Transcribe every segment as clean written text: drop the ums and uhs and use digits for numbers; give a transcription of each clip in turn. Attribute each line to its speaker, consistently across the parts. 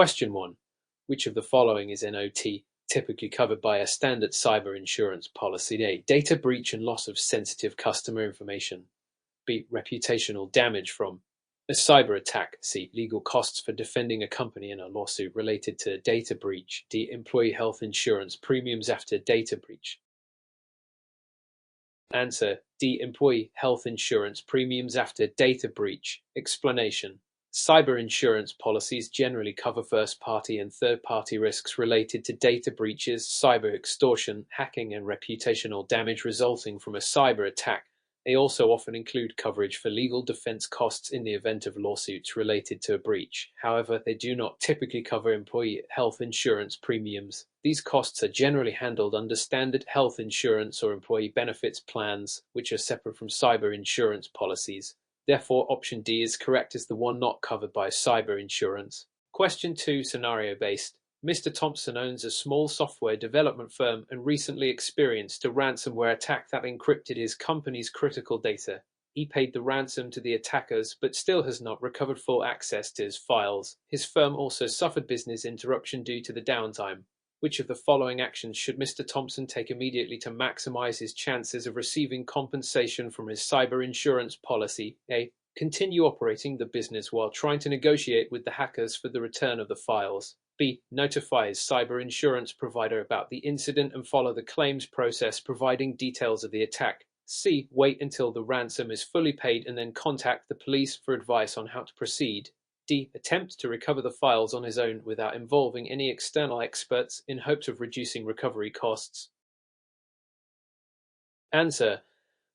Speaker 1: Question 1. Which of the following is NOT typically covered by a standard cyber insurance policy? A. Data breach and loss of sensitive customer information. B. Reputational damage from a cyber attack. C. Legal costs for defending a company in a lawsuit related to data breach. D. Employee health insurance premiums after data breach. Answer: D. Employee health insurance premiums after data breach. Explanation: cyber insurance policies generally cover first-party and third-party risks related to data breaches, cyber extortion, hacking, and reputational damage resulting from a cyber attack. They also often include coverage for legal defense costs in the event of lawsuits related to a breach. However, they do not typically cover employee health insurance premiums. These costs are generally handled under standard health insurance or employee benefits plans, which are separate from cyber insurance policies. Therefore, option D is correct as the one not covered by cyber insurance. Question 2, scenario-based. Mr. Thompson owns a small software development firm and recently experienced a ransomware attack that encrypted his company's critical data. He paid the ransom to the attackers, but still has not recovered full access to his files. His firm also suffered business interruption due to the downtime. Which of the following actions should Mr. Thompson take immediately to maximize his chances of receiving compensation from his cyber insurance policy? A. Continue operating the business while trying to negotiate with the hackers for the return of the files. B. Notify his cyber insurance provider about the incident and follow the claims process providing details of the attack. C. Wait until the ransom is fully paid and then contact the police for advice on how to proceed. D. Attempt to recover the files on his own without involving any external experts in hopes of reducing recovery costs. Answer: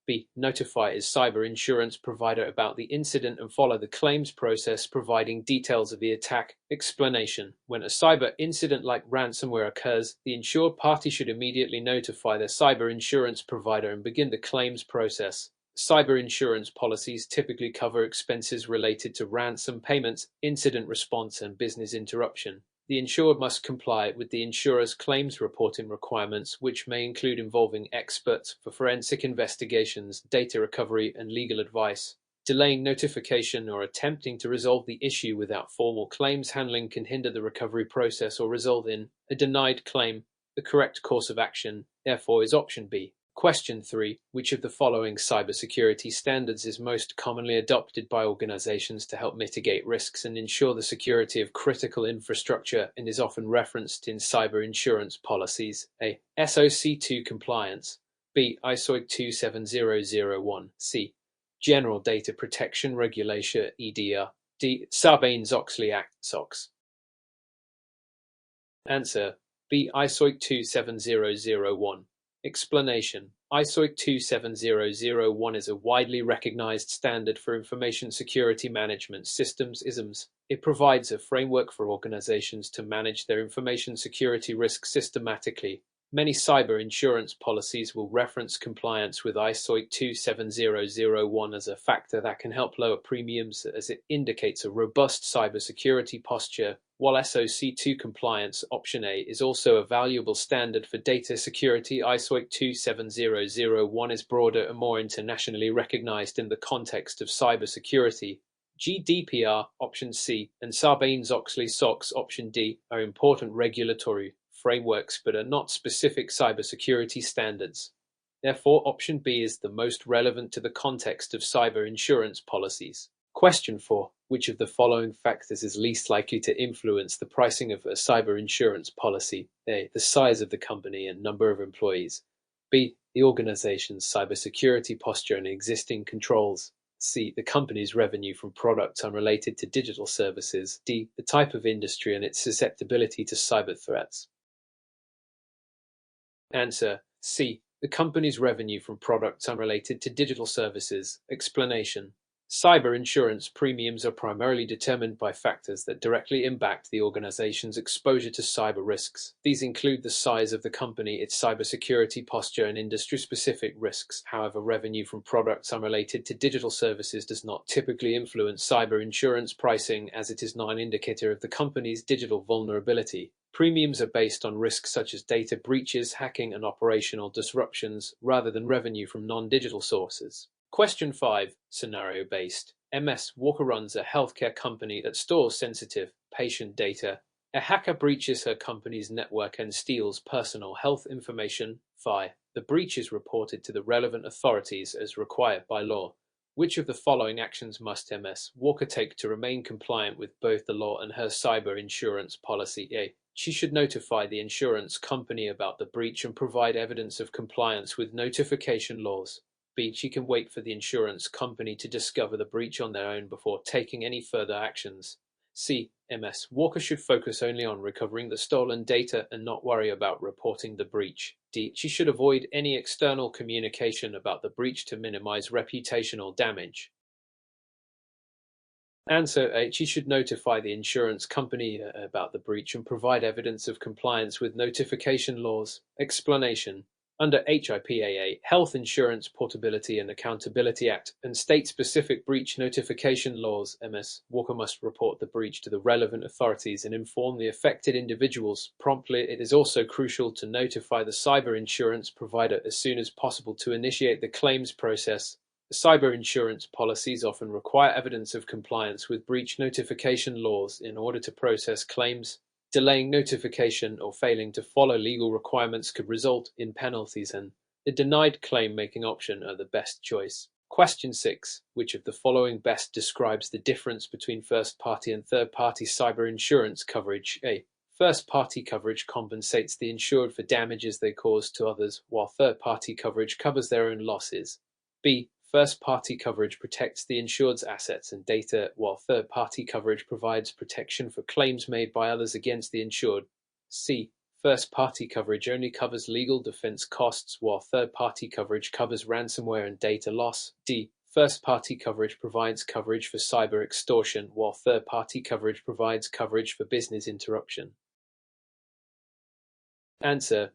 Speaker 1: B. Notify his cyber insurance provider about the incident and follow the claims process providing details of the attack. Explanation: when a cyber incident like ransomware occurs, the insured party should immediately notify their cyber insurance provider and begin the claims process. Cyber insurance policies typically cover expenses related to ransom payments, incident response, and business interruption. The insured must comply with the insurer's claims reporting requirements, which may include involving experts for forensic investigations, data recovery, and legal advice. Delaying notification or attempting to resolve the issue without formal claims handling can hinder the recovery process or result in a denied claim. The correct course of action, therefore, is option B. Question 3. Which of the following cybersecurity standards is most commonly adopted by organizations to help mitigate risks and ensure the security of critical infrastructure and is often referenced in cyber insurance policies? A. SOC 2 compliance. B. ISO 27001. C. General Data Protection Regulation EDR. D. Sarbanes-Oxley Act SOX. Answer: B. ISO 27001. Explanation: ISO 27001 is a widely recognized standard for information security management systems (ISMS). It provides a framework for organizations to manage their information security risks systematically. Many cyber insurance policies will reference compliance with ISO 27001 as a factor that can help lower premiums, as it indicates a robust cybersecurity posture. While SOC 2 compliance, option A, is also a valuable standard for data security, ISO 27001 is broader and more internationally recognized in the context of cybersecurity. GDPR, option C, and Sarbanes-Oxley SOX, option D, are important regulatory frameworks but are not specific cybersecurity standards. Therefore, option B is the most relevant to the context of cyber insurance policies. Question 4. Which of the following factors is least likely to influence the pricing of a cyber insurance policy? A. The size of the company and number of employees. B. The organization's cybersecurity posture and existing controls. C. The company's revenue from products unrelated to digital services. D. The type of industry and its susceptibility to cyber threats. Answer: C. The company's revenue from products unrelated to digital services. Explanation: cyber insurance premiums are primarily determined by factors that directly impact the organization's exposure to cyber risks. These include the size of the company, its cybersecurity posture, and industry-specific risks. However, revenue from products unrelated to digital services does not typically influence cyber insurance pricing, as it is not an indicator of the company's digital vulnerability. Premiums are based on risks such as data breaches, hacking, and operational disruptions, rather than revenue from non-digital sources. Question 5. Scenario-based. MS Walker runs a healthcare company that stores sensitive patient data. A hacker breaches her company's network and steals personal health information. 5. The breach is reported to the relevant authorities as required by law. Which of the following actions must Ms. Walker take to remain compliant with both the law and her cyber insurance policy? A. She should notify the insurance company about the breach and provide evidence of compliance with notification laws. B. She can wait for the insurance company to discover the breach on their own before taking any further actions. C. Ms. Walker should focus only on recovering the stolen data and not worry about reporting the breach. D. She should avoid any external communication about the breach to minimize reputational damage. Answer A. She should notify the insurance company about the breach and provide evidence of compliance with notification laws. Explanation. Under HIPAA, Health Insurance Portability and Accountability Act, and state-specific breach notification laws, Ms. Walker must report the breach to the relevant authorities and inform the affected individuals promptly. It is also crucial to notify the cyber insurance provider as soon as possible to initiate the claims process. Cyber insurance policies often require evidence of compliance with breach notification laws in order to process claims. Delaying notification or failing to follow legal requirements could result in penalties, and the denied claim-making option are the best choice. Question 6. Which of the following best describes the difference between first-party and third-party cyber insurance coverage? A. First-party coverage compensates the insured for damages they cause to others, while third-party coverage covers their own losses. B. First-party coverage protects the insured's assets and data, while third-party coverage provides protection for claims made by others against the insured. C. First-party coverage only covers legal defense costs, while third-party coverage covers ransomware and data loss. D. First-party coverage provides coverage for cyber extortion, while third-party coverage provides coverage for business interruption. Answer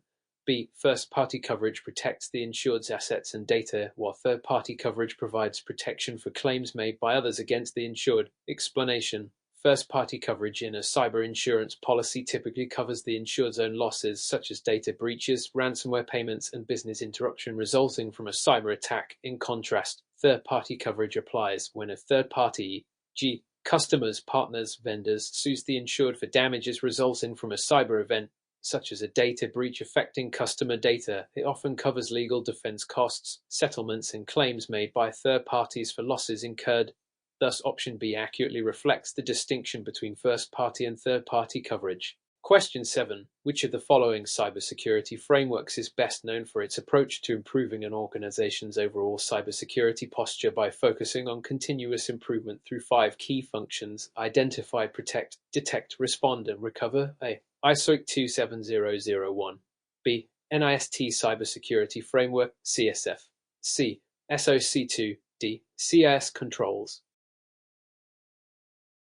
Speaker 1: B. First-party coverage protects the insured's assets and data, while third-party coverage provides protection for claims made by others against the insured. Explanation. First-party coverage in a cyber insurance policy typically covers the insured's own losses, such as data breaches, ransomware payments, and business interruption resulting from a cyber attack. In contrast, third-party coverage applies when a third party, e.g., customers, partners, vendors, sues the insured for damages resulting from a cyber event, such as a data breach affecting customer data. It often covers legal defense costs, settlements, and claims made by third parties for losses incurred. Thus, option B accurately reflects the distinction between first-party and third-party coverage. Question 7. Which of the following cybersecurity frameworks is best known for its approach to improving an organization's overall cybersecurity posture by focusing on continuous improvement through 5 key functions: identify, protect, detect, respond, and recover? A. ISO 27001. B. NIST Cybersecurity Framework, CSF. C. SOC2. D. CIS Controls.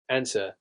Speaker 1: Answer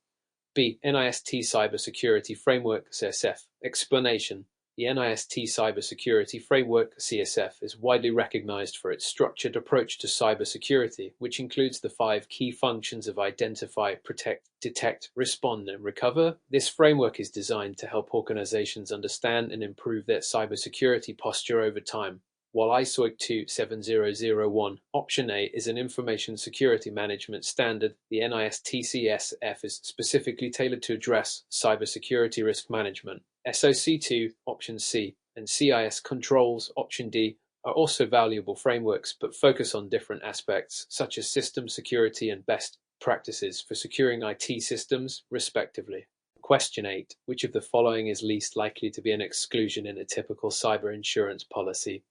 Speaker 1: B. NIST Cybersecurity Framework, CSF. Explanation. The NIST Cybersecurity Framework, CSF, is widely recognized for its structured approach to cybersecurity, which includes the 5 key functions of identify, protect, detect, respond, and recover. This framework is designed to help organizations understand and improve their cybersecurity posture over time. While ISO 27001, Option A, is an information security management standard, the NIST CSF is specifically tailored to address cybersecurity risk management. SOC2, Option C, and CIS Controls, Option D, are also valuable frameworks but focus on different aspects, such as system security and best practices for securing IT systems, respectively. Question 8. Which of the following is least likely to be an exclusion in a typical cyber insurance policy?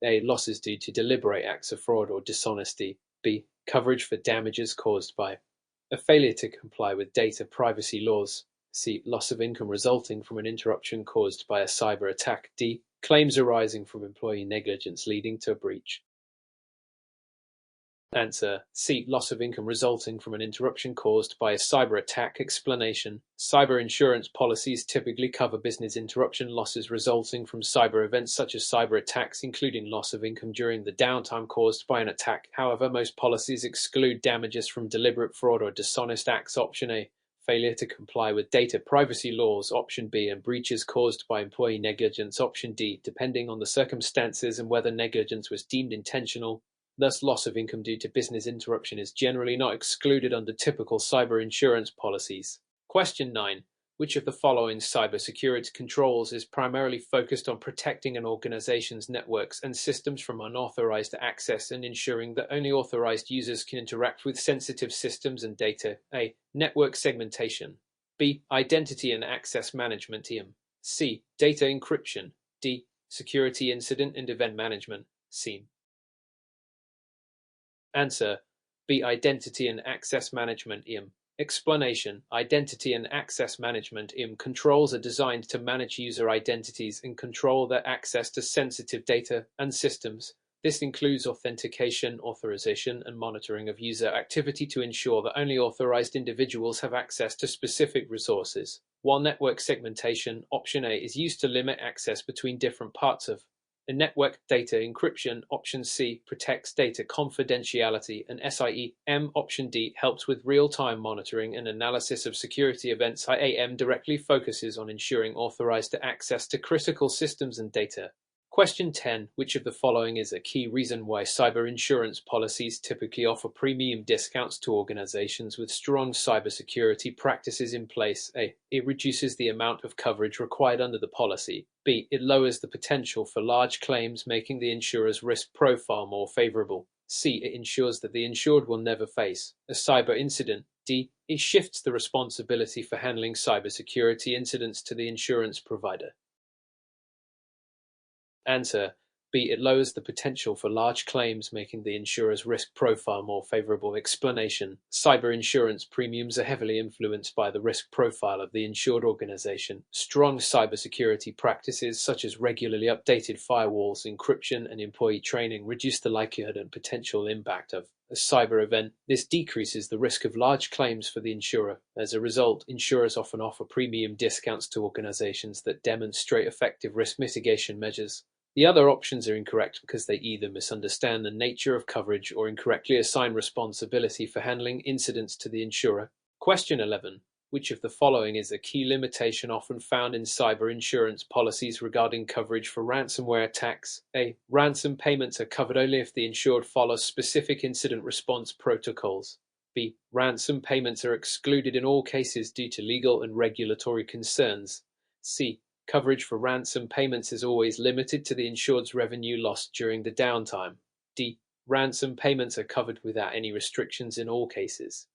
Speaker 1: A. Losses due to deliberate acts of fraud or dishonesty. B. Coverage for damages caused by a failure to comply with data privacy laws. C. Loss of income resulting from an interruption caused by a cyber attack. D. Claims arising from employee negligence leading to a breach. Answer C. Loss of income resulting from an interruption caused by a cyber attack. Explanation. Cyber insurance policies typically cover business interruption losses resulting from cyber events such as cyber attacks, including loss of income during the downtime caused by an attack. However, most policies exclude damages from deliberate fraud or dishonest acts. Option A. Failure to comply with data privacy laws. Option B. And breaches caused by employee negligence. Option D. Depending on the circumstances and whether negligence was deemed intentional. Thus, loss of income due to business interruption is generally not excluded under typical cyber insurance policies. Question 9. which of the following cybersecurity controls is primarily focused on protecting an organization's networks and systems from unauthorized access and ensuring that only authorized users can interact with sensitive systems and data? A. Network segmentation. B. Identity and access management. C. Data encryption. D. Security incident and event management. SIEM. Answer: B. Identity and access management. Explanation: Identity and access management controls are designed to manage user identities and control their access to sensitive data and systems. This includes authentication, authorization, and monitoring of user activity to ensure that only authorized individuals have access to specific resources. While network segmentation, option A, is used to limit access between different parts of a network, data encryption, option C, protects data confidentiality, and SIEM, option D, helps with real-time monitoring and analysis of security events. IAM directly focuses on ensuring authorized access to critical systems and data. Question 10. Which of the following is a key reason why cyber insurance policies typically offer premium discounts to organizations with strong cybersecurity practices in place? A. It reduces the amount of coverage required under the policy. B. It lowers the potential for large claims, making the insurer's risk profile more favorable. C. It ensures that the insured will never face a cyber incident. D. It shifts the responsibility for handling cybersecurity incidents to the insurance provider. Answer: B. It lowers the potential for large claims, making the insurer's risk profile more favorable. Explanation: Cyber insurance premiums are heavily influenced by the risk profile of the insured organization. Strong cybersecurity practices, such as regularly updated firewalls, encryption, and employee training, reduce the likelihood and potential impact of a cyber event. This decreases the risk of large claims for the insurer. As a result, insurers often offer premium discounts to organizations that demonstrate effective risk mitigation measures. The other options are incorrect because they either misunderstand the nature of coverage or incorrectly assign responsibility for handling incidents to the insurer. Question 11. Which of the following is a key limitation often found in cyber insurance policies regarding coverage for ransomware attacks? A. Ransom payments are covered only if the insured follows specific incident response protocols. B. Ransom payments are excluded in all cases due to legal and regulatory concerns. C. Coverage for ransom payments is always limited to the insured's revenue lost during the downtime. D. Ransom payments are covered without any restrictions in all cases.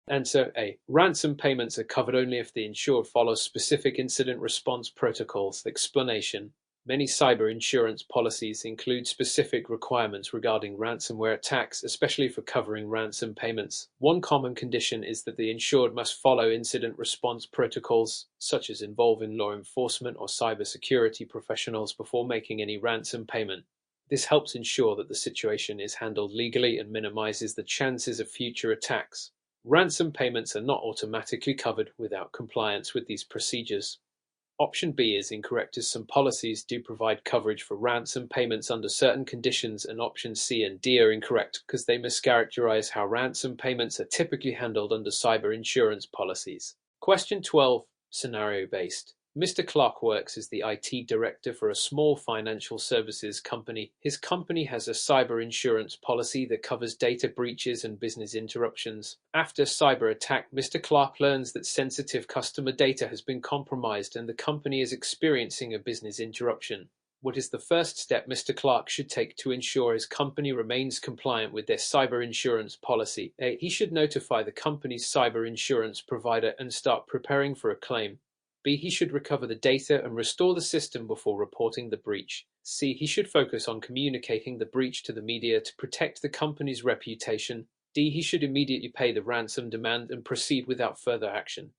Speaker 1: Answer A. Ransom payments are covered only if the insured follows specific incident response protocols. Explanation: Many cyber insurance policies include specific requirements regarding ransomware attacks, especially for covering ransom payments. One common condition is that the insured must follow incident response protocols, such as involving law enforcement or cybersecurity professionals before making any ransom payment. This helps ensure that the situation is handled legally and minimizes the chances of future attacks. Ransom payments are not automatically covered without compliance with these procedures. Option B is incorrect, as some policies do provide coverage for ransom payments under certain conditions, and option C and D are incorrect because they mischaracterize how ransom payments are typically handled under cyber insurance policies. Question 12. Scenario-based. Mr. Clark works as the IT director for a small financial services company. His company has a cyber insurance policy that covers data breaches and business interruptions. After a cyber attack, Mr. Clark learns that sensitive customer data has been compromised and the company is experiencing a business interruption. What is the first step Mr. Clark should take to ensure his company remains compliant with their cyber insurance policy? A. He should notify the company's cyber insurance provider and start preparing for a claim. B. He should recover the data and restore the system before reporting the breach. C. He should focus on communicating the breach to the media to protect the company's reputation. D. He should immediately pay the ransom demand and proceed without further action.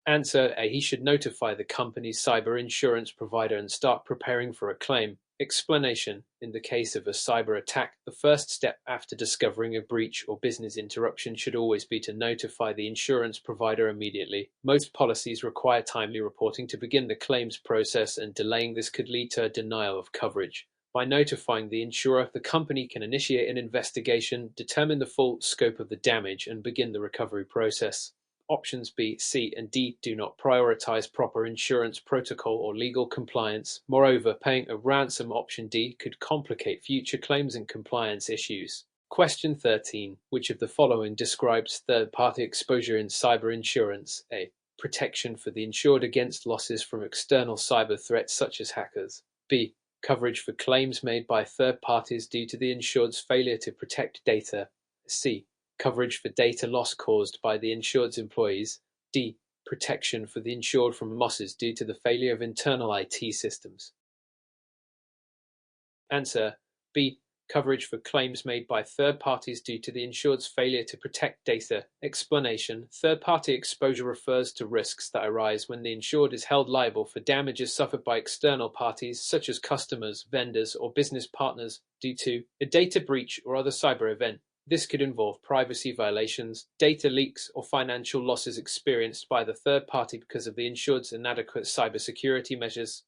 Speaker 1: Answer A. He should notify the company's cyber insurance provider and start preparing for a claim. Explanation: In the case of a cyber attack, the first step after discovering a breach or business interruption should always be to notify the insurance provider immediately. Most policies require timely reporting to begin the claims process, and delaying this could lead to a denial of coverage. By notifying the insurer, the company can initiate an investigation, determine the full scope of the damage, and begin the recovery process. Options B, C, and D do not prioritize proper insurance protocol or legal compliance. Moreover, paying a ransom, option D, could complicate future claims and compliance issues. Question 13. Which of the following describes third-party exposure in cyber insurance? A. Protection for the insured against losses from external cyber threats such as hackers. B. Coverage for claims made by third parties due to the insured's failure to protect data. C. Coverage for data loss caused by the insured's employees. D. Protection for the insured from losses due to the failure of internal IT systems. Answer: B. Coverage for claims made by third parties due to the insured's failure to protect data. Explanation: third-party exposure refers to risks that arise when the insured is held liable for damages suffered by external parties such as customers, vendors, or business partners due to a data breach or other cyber event. This could involve privacy violations, data leaks, or financial losses experienced by the third party because of the insured's inadequate cybersecurity measures.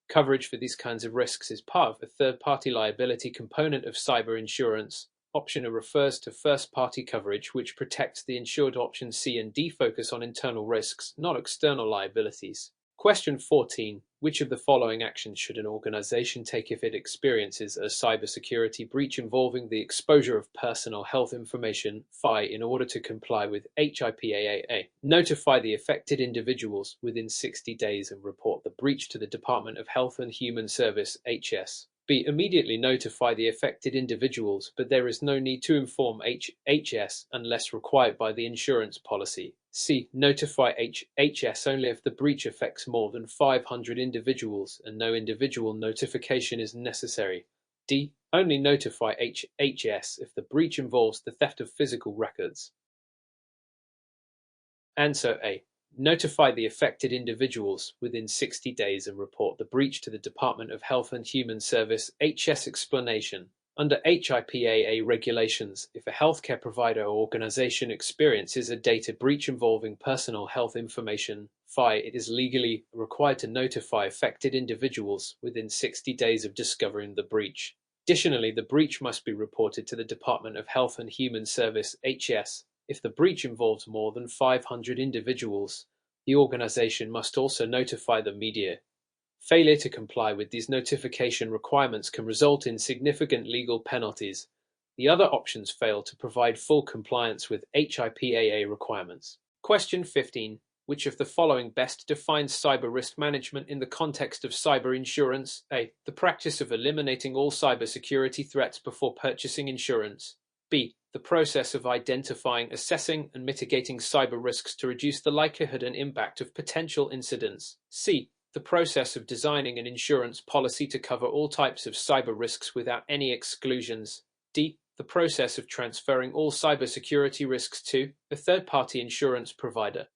Speaker 1: Coverage for these kinds of risks is part of the third-party liability component of cyber insurance. Option A refers to first-party coverage, which protects the insured. Options C and D focus on internal risks, not external liabilities. Question 14. Which of the following actions should an organization take if it experiences a cybersecurity breach involving the exposure of personal health information, FI, in order to comply with HIPAA? Notify the affected individuals within 60 days and report the breach to the Department of Health and Human Service, HS. B. Immediately notify the affected individuals, but there is no need to inform HS unless required by the insurance policy. C. Notify HS only if the breach affects more than 500 individuals and no individual notification is necessary. D. Only notify HS if the breach involves the theft of physical records. Answer A. Notify the affected individuals within 60 days and report the breach to the Department of Health and Human Service, HS. Explanation: under HIPAA regulations, if a healthcare provider or organization experiences a data breach involving personal health information, FI, it is legally required to notify affected individuals within 60 days of discovering the breach. Additionally, the breach must be reported to the Department of Health and Human Service, HS. If the breach involves more than 500 individuals, the organization must also notify the media. Failure to comply with these notification requirements can result in significant legal penalties. The other options fail to provide full compliance with HIPAA requirements. Question 15. Which of the following best defines cyber risk management in the context of cyber insurance? A. The practice of eliminating all cybersecurity threats before purchasing insurance. B. The process of identifying, assessing, and mitigating cyber risks to reduce the likelihood and impact of potential incidents. C. The process of designing an insurance policy to cover all types of cyber risks without any exclusions. D. The process of transferring all cybersecurity risks to a third-party insurance provider.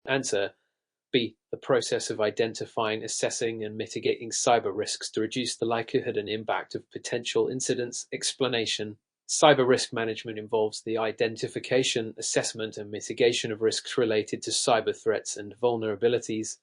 Speaker 1: Answer: B. The process of identifying, assessing, and mitigating cyber risks to reduce the likelihood and impact of potential incidents. Explanation: cyber risk management involves the identification, assessment, and mitigation of risks related to cyber threats and vulnerabilities.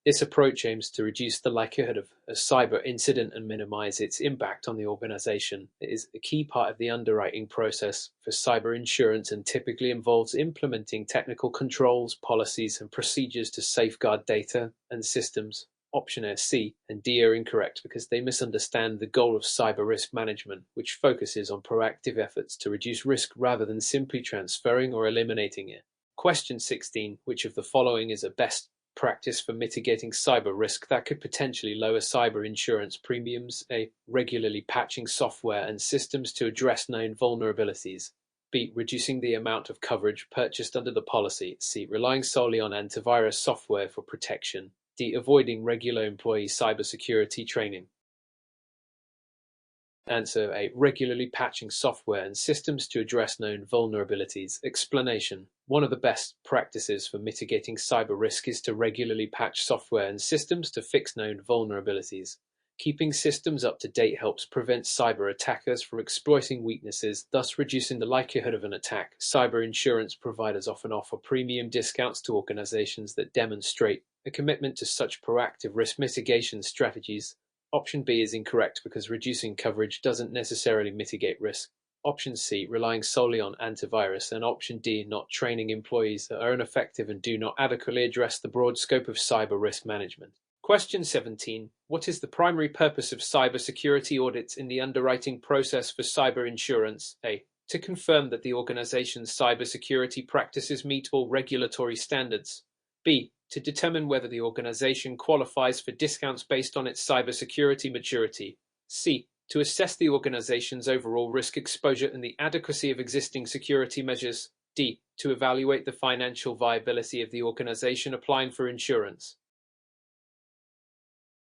Speaker 1: This approach aims to reduce the likelihood of a cyber incident and minimize its impact on the organization. It is a key part of the underwriting process for cyber insurance and typically involves implementing technical controls, policies, and procedures to safeguard data and systems. Option A, C, and D are incorrect because they misunderstand the goal of cyber risk management, which focuses on proactive efforts to reduce risk rather than simply transferring or eliminating it. Question 16. Which of the following is a best practice for mitigating cyber risk that could potentially lower cyber insurance premiums? A. Regularly patching software and systems to address known vulnerabilities. B. Reducing the amount of coverage purchased under the policy. C. Relying solely on antivirus software for protection. D. Avoiding regular employee cybersecurity training. Answer A. Regularly patching software and systems to address known vulnerabilities. Explanation: one of the best practices for mitigating cyber risk is to regularly patch software and systems to fix known vulnerabilities. Keeping systems up to date helps prevent cyber attackers from exploiting weaknesses, thus reducing the likelihood of an attack. Cyber insurance providers often offer premium discounts to organizations that demonstrate a commitment to such proactive risk mitigation strategies. Option B is incorrect because reducing coverage doesn't necessarily mitigate risk. Option C, relying solely on antivirus, and Option D, not training employees, are ineffective and do not adequately address the broad scope of cyber risk management. Question 17. What is the primary purpose of cybersecurity audits in the underwriting process for cyber insurance? A. To confirm that the organization's cybersecurity practices meet all regulatory standards. B. To determine whether the organization qualifies for discounts based on its cybersecurity maturity. C. To assess the organization's overall risk exposure and the adequacy of existing security measures. D. To evaluate the financial viability of the organization applying for insurance.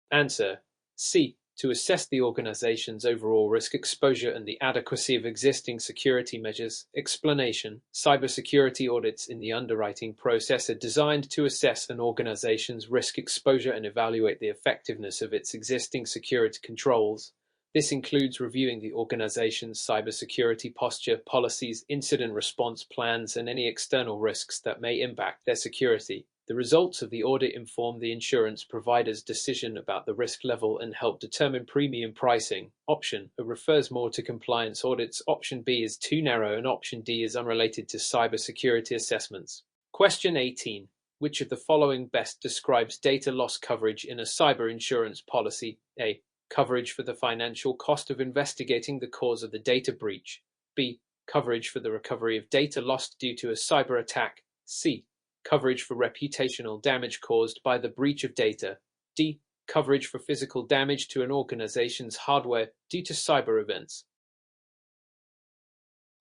Speaker 1: Answer: C. To assess the organization's overall risk exposure and the adequacy of existing security measures. Explanation: Cybersecurity audits in the underwriting process are designed to assess an organization's risk exposure and evaluate the effectiveness of its existing security controls. This includes reviewing the organization's cybersecurity posture, policies, incident response plans, and any external risks that may impact their security. The results of the audit inform the insurance provider's decision about the risk level and help determine premium pricing. Option A refers more to compliance audits. Option B is too narrow, and option D is unrelated to cybersecurity assessments. Question 18. Which of the following best describes data loss coverage in a cyber insurance policy? A. Coverage for the financial cost of investigating the cause of the data breach. B. Coverage for the recovery of data lost due to a cyber attack. C. Coverage for reputational damage caused by the breach of data. D. Coverage for physical damage to an organization's hardware due to cyber events.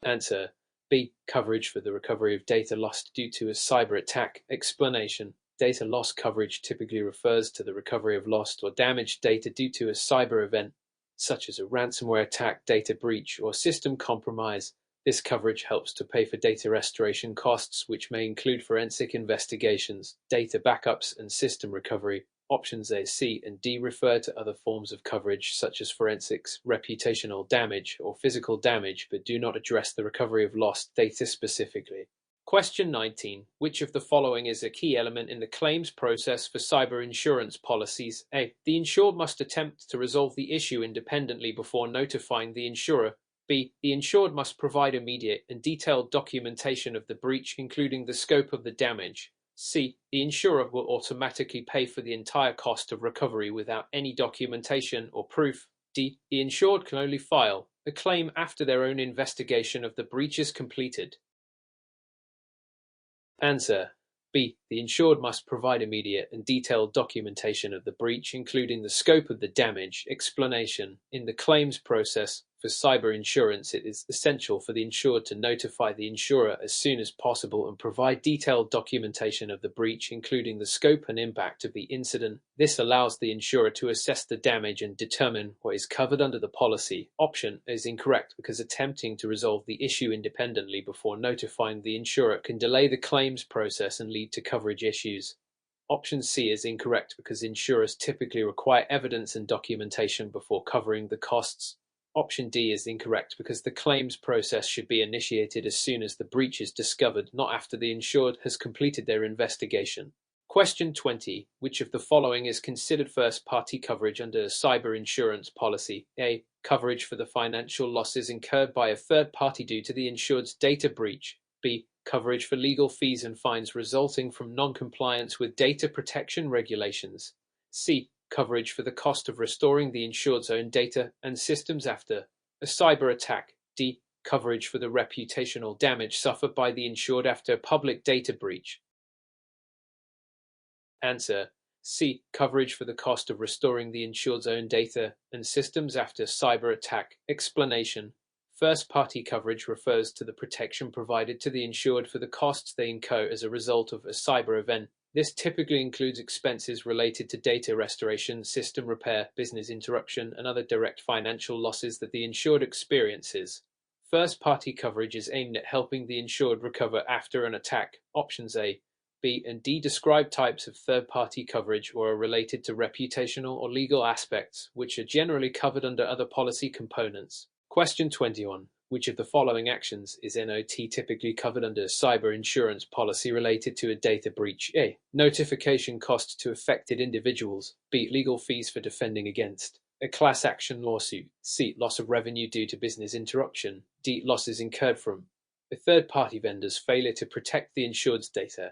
Speaker 1: Answer: B. Coverage for the recovery of data lost due to a cyber attack. Explanation: Data loss coverage typically refers to the recovery of lost or damaged data due to a cyber event, such as a ransomware attack, data breach, or system compromise. This coverage helps to pay for data restoration costs, which may include forensic investigations, data backups, and system recovery. Options A, C, and D refer to other forms of coverage, such as forensics, reputational damage, or physical damage, but do not address the recovery of lost data specifically. Question 19. Which of the following is a key element in the claims process for cyber insurance policies? A. The insured must attempt to resolve the issue independently before notifying the insurer. B. The insured must provide immediate and detailed documentation of the breach, including the scope of the damage. C. The insurer will automatically pay for the entire cost of recovery without any documentation or proof. D. The insured can only file a claim after their own investigation of the breach is completed. Answer: B. The insured must provide immediate and detailed documentation of the breach, including the scope of the damage. Explanation: In the claims process for cyber insurance, it is essential for the insured to notify the insurer as soon as possible and provide detailed documentation of the breach, including the scope and impact of the incident. This allows the insurer to assess the damage and determine what is covered under the policy. Option is incorrect because attempting to resolve the issue independently before notifying the insurer can delay the claims process and lead to coverage issues. Option C is incorrect because insurers typically require evidence and documentation before covering the costs. Option D is incorrect because the claims process should be initiated as soon as the breach is discovered, not after the insured has completed their investigation. Question 20. Which of the following is considered first-party coverage under a cyber insurance policy? A. Coverage for the financial losses incurred by a third party due to the insured's data breach. B. Coverage for legal fees and fines resulting from non-compliance with data protection regulations. C. Coverage for the cost of restoring the insured's own data and systems after a cyber attack. D. Coverage for the reputational damage suffered by the insured after a public data breach. Answer: C. Coverage for the cost of restoring the insured's own data and systems after cyber attack. Explanation: First-party coverage refers to the protection provided to the insured for the costs they incur as a result of a cyber event. This typically includes expenses related to data restoration, system repair, business interruption, and other direct financial losses that the insured experiences. First-party coverage is aimed at helping the insured recover after an attack. Options A, B, and D describe types of third-party coverage or are related to reputational or legal aspects, which are generally covered under other policy components. Question 21. Which of the following actions is NOT typically covered under a cyber insurance policy related to a data breach? A. Notification costs to affected individuals. B. Legal fees for defending against a class action lawsuit. C. Loss of revenue due to business interruption. D. Losses incurred from a third-party vendor's failure to protect the insured's data.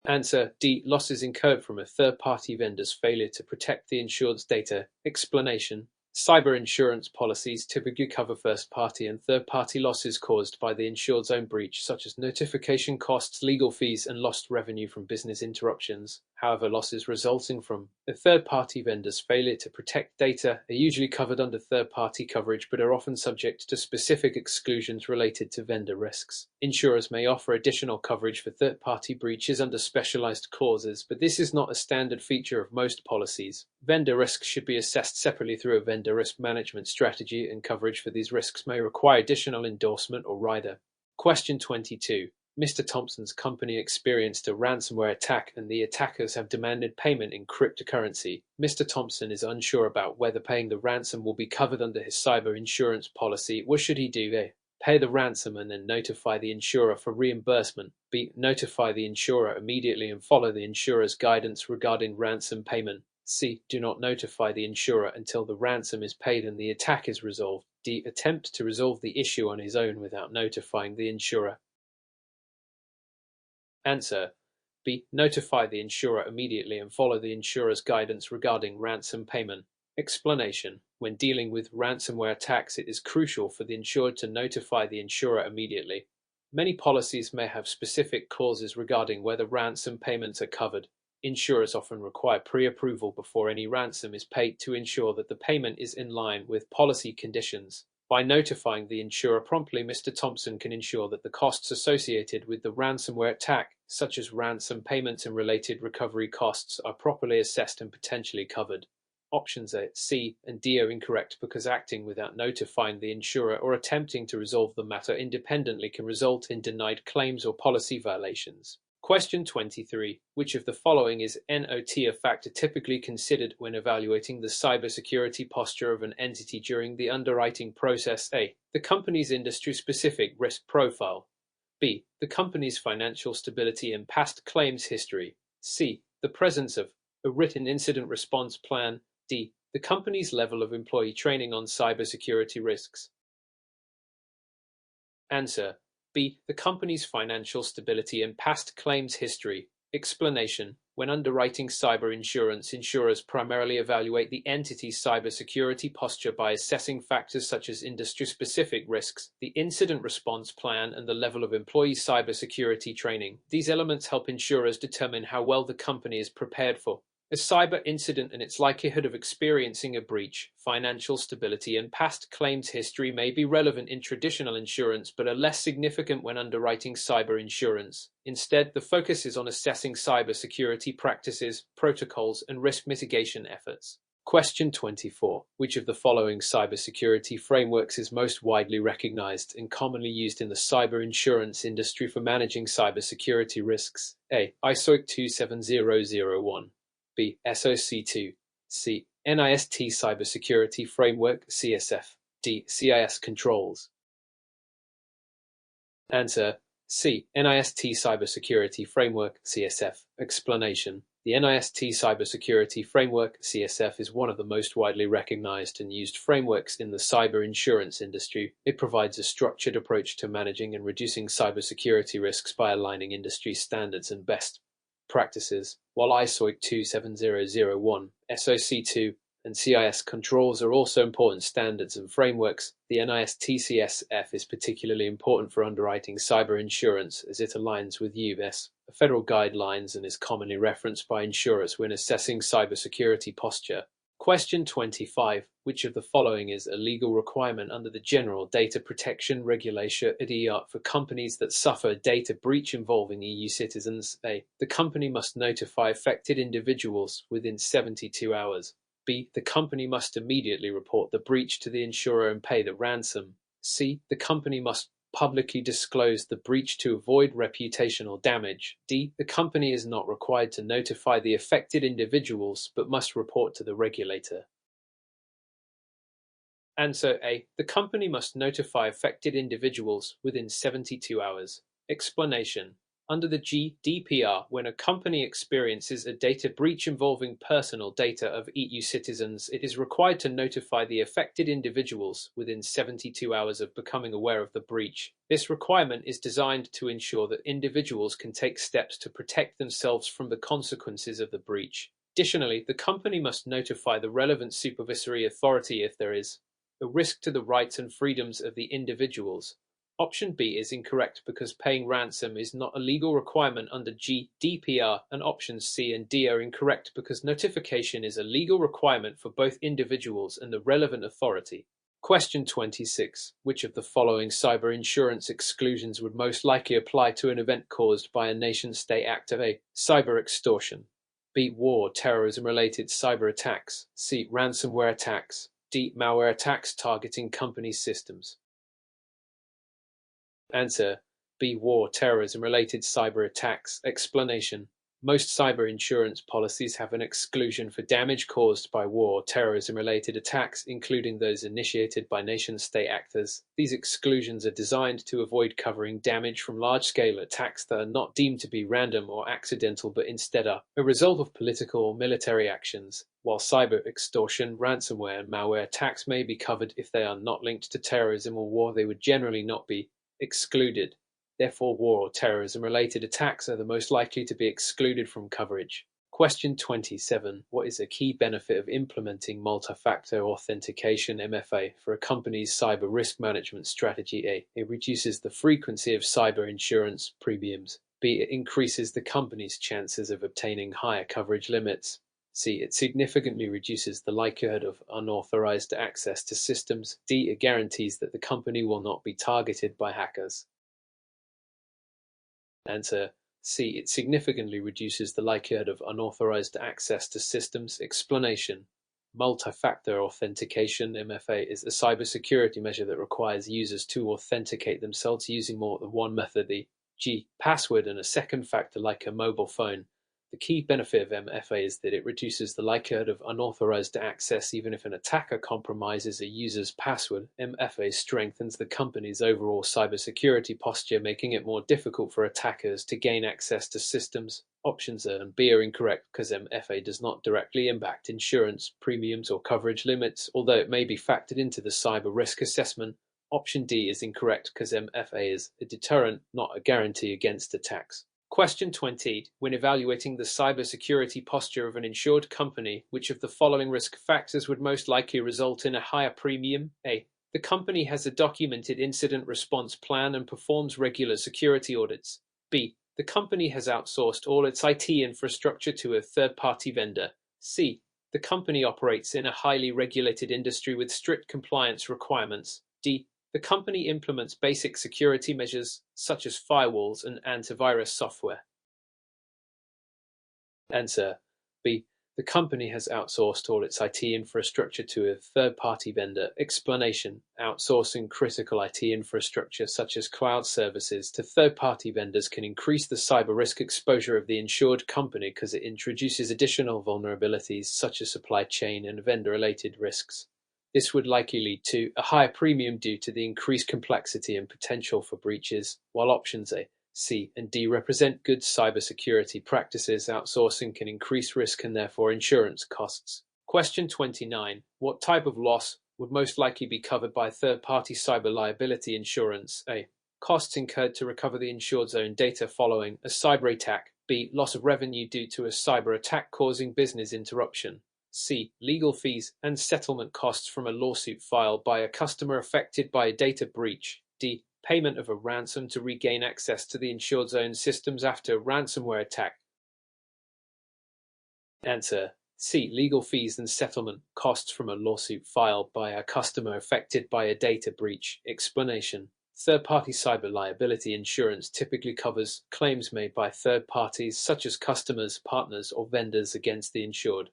Speaker 1: Answer D. Losses incurred from a third-party vendor's failure to protect the insured's data. Explanation. Cyber insurance policies typically cover first-party and third-party losses caused by the insured's own breach, such as notification costs, legal fees, and lost revenue from business interruptions. However, losses resulting from a third-party vendor's failure to protect data are usually covered under third-party coverage but are often subject to specific exclusions related to vendor risks. Insurers may offer additional coverage for third-party breaches under specialized clauses, but this is not a standard feature of most policies. Vendor risks should be assessed separately through a vendor risk management strategy, and coverage for these risks may require additional endorsement or rider. Question 22. Mr. Thompson's company experienced a ransomware attack and the attackers have demanded payment in cryptocurrency. Mr. Thompson is unsure about whether paying the ransom will be covered under his cyber insurance policy. What should he do? A. Pay the ransom and then notify the insurer for reimbursement. B. Notify the insurer immediately and follow the insurer's guidance regarding ransom payment. C. Do not notify the insurer until the ransom is paid and the attack is resolved. D. Attempt to resolve the issue on his own without notifying the insurer. Answer. B. Notify the insurer immediately and follow the insurer's guidance regarding ransom payment. Explanation. When dealing with ransomware attacks, it is crucial for the insured to notify the insurer immediately. Many policies may have specific clauses regarding whether ransom payments are covered. Insurers often require pre-approval before any ransom is paid to ensure that the payment is in line with policy conditions. By notifying the insurer promptly, Mr. Thompson can ensure that the costs associated with the ransomware attack, such as ransom payments and related recovery costs, are properly assessed and potentially covered. Options A, C, and D are incorrect because acting without notifying the insurer or attempting to resolve the matter independently can result in denied claims or policy violations. Question 23. Which of the following is not a factor typically considered when evaluating the cybersecurity posture of an entity during the underwriting process? A. The company's industry-specific risk profile. B. The company's financial stability and past claims history. C. The presence of a written incident response plan. D. The company's level of employee training on cybersecurity risks. Answer. B. The company's financial stability and past claims history. Explanation. When underwriting cyber insurance, insurers primarily evaluate the entity's cybersecurity posture by assessing factors such as industry-specific risks, the incident response plan, and the level of employee cybersecurity training. These elements help insurers determine how well the company is prepared for a cyber incident and its likelihood of experiencing a breach. Financial stability and past claims history may be relevant in traditional insurance but are less significant when underwriting cyber insurance. Instead, the focus is on assessing cybersecurity practices, protocols, and risk mitigation efforts. Question 24. Which of the following cybersecurity frameworks is most widely recognized and commonly used in the cyber insurance industry for managing cybersecurity risks? A. ISO 27001. B. SOC2. C. NIST Cybersecurity Framework (CSF). D. CIS Controls. Answer. C. NIST Cybersecurity Framework (CSF). Explanation. The NIST Cybersecurity Framework (CSF) is one of the most widely recognized and used frameworks in the cyber insurance industry. It provides a structured approach to managing and reducing cybersecurity risks by aligning industry standards and best practices. While ISO 27001, SOC2, and CIS controls are also important standards and frameworks, the NIST CSF is particularly important for underwriting cyber insurance as it aligns with US federal guidelines and is commonly referenced by insurers when assessing cybersecurity posture. Question 25. Which of the following is a legal requirement under the General Data Protection Regulation for companies that suffer a data breach involving EU citizens? A. The company must notify affected individuals within 72 hours. B. The company must immediately report the breach to the insurer and pay the ransom. C. The company must publicly disclose the breach to avoid reputational damage. D. The company is not required to notify the affected individuals but must report to the regulator. Answer A. The company must notify affected individuals within 72 hours. Explanation. Under the GDPR, when a company experiences a data breach involving personal data of EU citizens, it is required to notify the affected individuals within 72 hours of becoming aware of the breach. This requirement is designed to ensure that individuals can take steps to protect themselves from the consequences of the breach. Additionally, the company must notify the relevant supervisory authority if there is a risk to the rights and freedoms of the individuals. Option B is incorrect because paying ransom is not a legal requirement under GDPR, and options C and D are incorrect because notification is a legal requirement for both individuals and the relevant authority. Question 26. Which of the following cyber insurance exclusions would most likely apply to an event caused by a nation-state act of A. Cyber extortion, B. War, terrorism-related cyber attacks, C. Ransomware attacks, D. Malware attacks targeting company systems? Answer: B. War, terrorism-related cyber attacks. Explanation: most cyber insurance policies have an exclusion for damage caused by war, terrorism-related attacks, including those initiated by nation-state actors. These exclusions are designed to avoid covering damage from large-scale attacks that are not deemed to be random or accidental but instead are a result of political or military actions. While cyber extortion, ransomware, and malware attacks may be covered if they are not linked to terrorism or war, they would generally not be excluded. Therefore, war or terrorism-related attacks are the most likely to be excluded from coverage. Question 27. What is a key benefit of implementing multi-factor authentication (MFA) for a company's cyber risk management strategy? A. It reduces the frequency of cyber insurance premiums. B. It increases the company's chances of obtaining higher coverage limits. C. It significantly reduces the likelihood of unauthorized access to systems. D. It guarantees that the company will not be targeted by hackers. Answer: C. It significantly reduces the likelihood of unauthorized access to systems. Explanation: multi-factor authentication (MFA) is a cybersecurity measure that requires users to authenticate themselves using more than one method, e.g., password and a second factor like a mobile phone. The key benefit of MFA is that it reduces the likelihood of unauthorized access even if an attacker compromises a user's password. MFA strengthens the company's overall cybersecurity posture, making it more difficult for attackers to gain access to systems. Options A and B are incorrect because MFA does not directly impact insurance premiums or coverage limits, although it may be factored into the cyber risk assessment. Option D is incorrect because MFA is a deterrent, not a guarantee against attacks. Question 20. When evaluating the cybersecurity posture of an insured company, which of the following risk factors would most likely result in a higher premium? A. The company has a documented incident response plan and performs regular security audits. B. The company has outsourced all its IT infrastructure to a third-party vendor. C. The company operates in a highly regulated industry with strict compliance requirements. D. The company implements basic security measures such as firewalls and antivirus software. Answer: B. The company has outsourced all its IT infrastructure to a third-party vendor. Explanation: outsourcing critical IT infrastructure such as cloud services to third-party vendors can increase the cyber risk exposure of the insured company because it introduces additional vulnerabilities such as supply chain and vendor-related risks. This would likely lead to a higher premium due to the increased complexity and potential for breaches. While options A, C, and D represent good cybersecurity practices, outsourcing can increase risk and therefore insurance costs. Question 29. What type of loss would most likely be covered by third-party cyber liability insurance? A. Costs incurred to recover the insured's own data following a cyber attack. B. Loss of revenue due to a cyber attack causing business interruption. C. Legal fees and settlement costs from a lawsuit filed by a customer affected by a data breach. D. Payment of a ransom to regain access to the insured's own systems after a ransomware attack. Answer: C. Legal fees and settlement costs from a lawsuit filed by a customer affected by a data breach. Explanation: third-party cyber liability insurance typically covers claims made by third parties such as customers, partners, or vendors against the insured.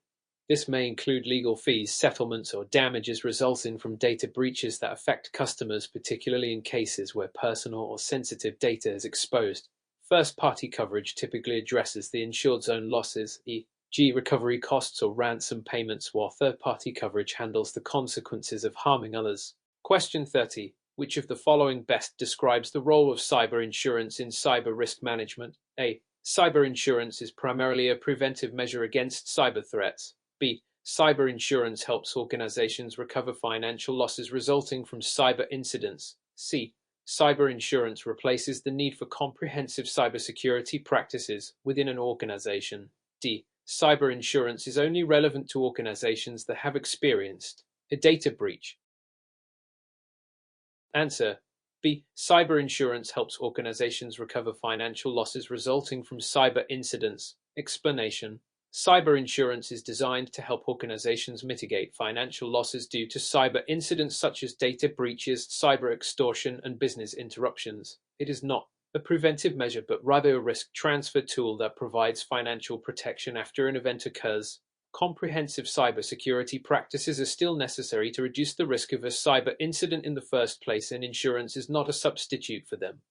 Speaker 1: This may include legal fees, settlements, or damages resulting from data breaches that affect customers, particularly in cases where personal or sensitive data is exposed. First-party coverage typically addresses the insured's own losses, e.g., recovery costs or ransom payments, while third-party coverage handles the consequences of harming others. Question 30. Which of the following best describes the role of cyber insurance in cyber risk management? A. Cyber insurance is primarily a preventive measure against cyber threats. B. Cyber insurance helps organizations recover financial losses resulting from cyber incidents. C. Cyber insurance replaces the need for comprehensive cybersecurity practices within an organization. D. Cyber insurance is only relevant to organizations that have experienced a data breach. Answer: B. Cyber insurance helps organizations recover financial losses resulting from cyber incidents. Explanation: cyber insurance is designed to help organizations mitigate financial losses due to cyber incidents such as data breaches, cyber extortion, and business interruptions. It is not a preventive measure, but rather a risk transfer tool that provides financial protection after an event occurs. Comprehensive cybersecurity practices are still necessary to reduce the risk of a cyber incident in the first place, and insurance is not a substitute for them.